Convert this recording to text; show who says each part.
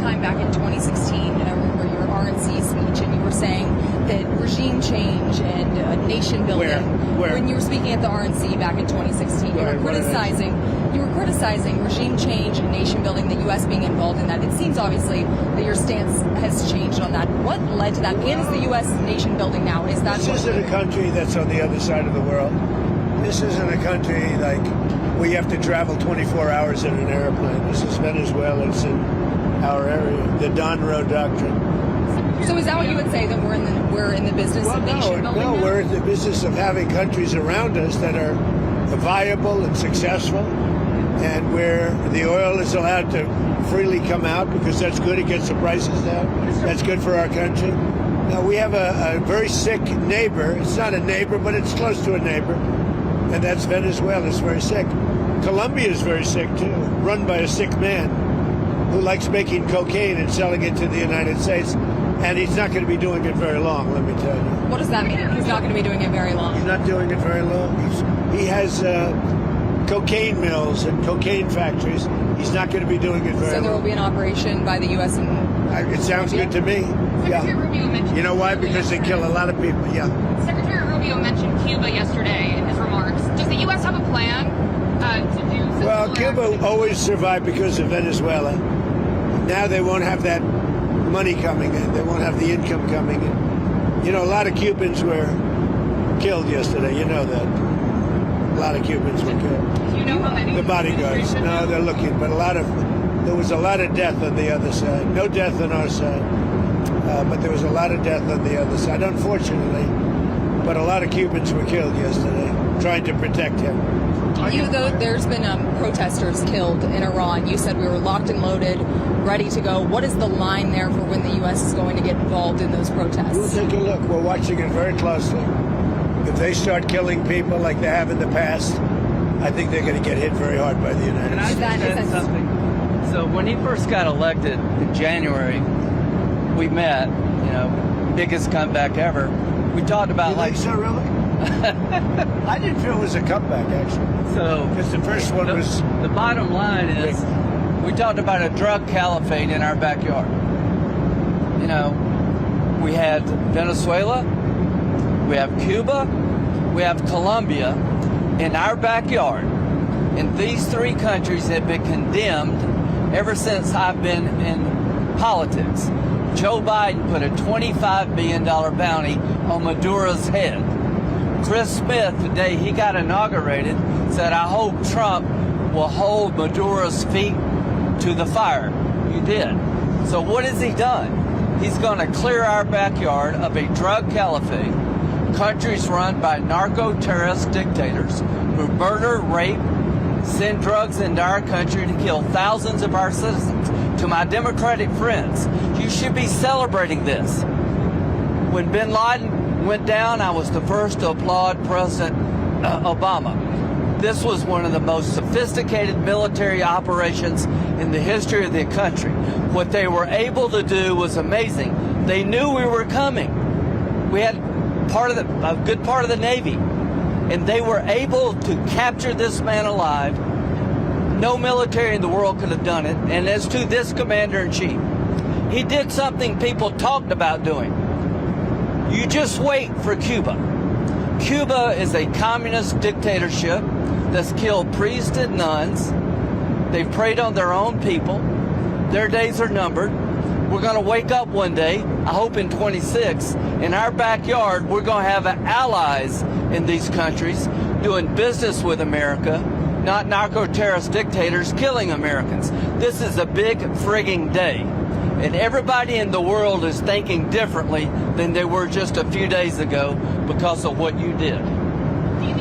Speaker 1: time back in 2016, I remember your RNC speech, and you were saying that regime change and nation building.
Speaker 2: Where?
Speaker 1: When you were speaking at the RNC back in 2016, you were criticizing regime change and nation building, the U.S. being involved in that. It seems obviously that your stance has changed on that. What led to that? And is the U.S. nation building now? Is that
Speaker 2: this isn't a country that's on the other side of the world. This isn't a country like where you have to travel 24 hours in an airplane. This is Venezuela. It's in our area. The Don Road Doctrine.
Speaker 1: So is that what you would say, that we're in the business of nation building?
Speaker 2: No,
Speaker 1: now?
Speaker 2: we're in the business of having countries around us that are viable and successful, and where the oil is allowed to freely come out because that's good. It gets the prices down. That's good for our country. Now, we have a very sick neighbor. It's not a neighbor, but it's close to a neighbor, and that's Venezuela. It's very sick. Colombia is very sick, too, run by a sick man who likes making cocaine and selling it to the United States. And he's not going to be doing it very long, let me tell you.
Speaker 1: What does that mean? He's not going to be doing it very long.
Speaker 2: He's not doing it very long. He has cocaine mills and cocaine factories. He's not going to be doing it very long.
Speaker 1: So there will be an operation by the U.S. and
Speaker 2: it sounds good to me.
Speaker 3: Secretary Rubio mentioned.
Speaker 2: You know why? Because they kill a lot of people. Yeah.
Speaker 3: Secretary Rubio mentioned Cuba yesterday in his remarks. Does the U.S. have a plan to do?
Speaker 2: Well, Cuba always survived because of Venezuela. Now they won't have that money coming in. They won't have the income coming in. You know, a lot of Cubans were killed yesterday. You know that. A lot of Cubans were killed.
Speaker 3: Do you know how many?
Speaker 2: The bodyguards. No, they're looking, but there was a lot of death on the other side. No death on our side, but there was a lot of death on the other side, unfortunately. But a lot of Cubans were killed yesterday, trying to protect him.
Speaker 1: There's been protesters killed in Iran. You said we were locked and loaded, ready to go. What is the line there for when the U.S. is going to get involved in those protests?
Speaker 2: We'll take a look. We're watching it very closely. If they start killing people like they have in the past, I think they're going to get hit very hard by the United States.
Speaker 4: Can I just add something? So when he first got elected in January, we met, biggest comeback ever. We talked about
Speaker 2: you think so, really? I didn't feel it was a comeback, actually.
Speaker 4: So
Speaker 2: because the first one was.
Speaker 4: The bottom line is, we talked about a drug caliphate in our backyard. We had Venezuela, we have Cuba, we have Colombia in our backyard. And these three countries have been condemned ever since I've been in politics. Joe Biden put a $25 billion bounty on Maduro's head. Chris Smith, the day he got inaugurated, said, I hope Trump will hold Maduro's feet to the fire. You did. So what has he done? He's going to clear our backyard of a drug caliphate, countries run by narco-terrorist dictators who murder, rape, send drugs into our country to kill thousands of our citizens. To my Democratic friends, you should be celebrating this. When bin Laden went down, I was the first to applaud President Obama. This was one of the most sophisticated military operations in the history of the country. What they were able to do was amazing. They knew we were coming. We had a good part of the Navy, and they were able to capture this man alive. No military in the world could have done it. And as to this commander-in-chief, he did something people talked about doing. You just wait for Cuba. Cuba is a communist dictatorship that's killed priests and nuns. They've preyed on their own people. Their days are numbered. We're going to wake up one day, I hope in 26, in our backyard, we're going to have allies in these countries doing business with America, not narco-terrorist dictators killing Americans. This is a big frigging day. And everybody in the world is thinking differently than they were just a few days ago because of what you did.